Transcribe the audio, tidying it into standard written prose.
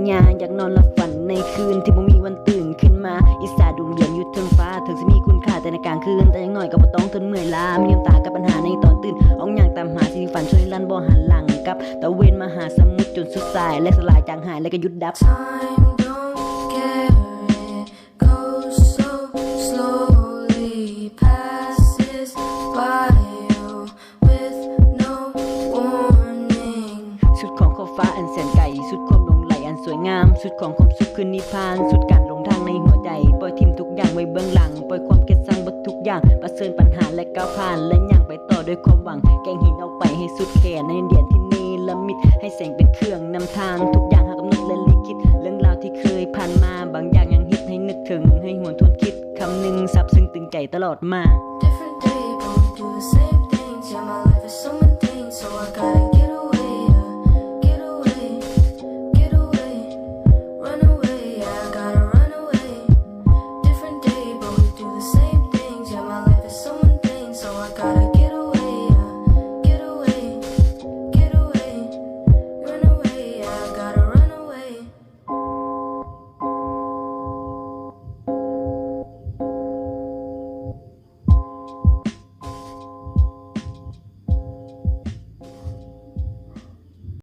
ญาอยากนอนหลับฝันในคืนที่บ่มีวันตื่นขึ้นมาอิสาดวงเดือนอยู่เทิงฟ้าถึงจะมีคุณค่าแต่ในกลางคืนแต่ยังน้อยก็บ่ต้องทนเมื่อยล้ามีน้ำตากับปัญหาในตอนตื่นอ่องอย่างตามหาสิ่งฝันช่วยลันบ่หันหลังกับตะเวนมหาสมุทรจนสุดสายและสลายจางหายและก็หยุดดับ สุดของขอบฟ้าอันแสนไกลสุดความหลงไหลอันสวยงามสุดของความสุขคือนิพพานสุดการหลงทางในหัวใจปล่อยทิ้งทุกอย่างไว้เบื้องหลังปล่อยความเกลียดชังเบิดทุกอย่างประเสริญปัญหาและก้าวผ่านและย่างไปต่อด้วยความหวังแกงหินออกไปให้สุดแขนในเดียนที่นี่ละมิดให้แสงเป็นเครื่องนำทางทุกอย่างหากกำหนดและลิขิตเรื่องราวที่เคยผ่านมาบางอย่างยังฮิตให้นึกถึงให้หวนทวนคิดคำหนึ่งซับซึ้งตึงใจตลอดมา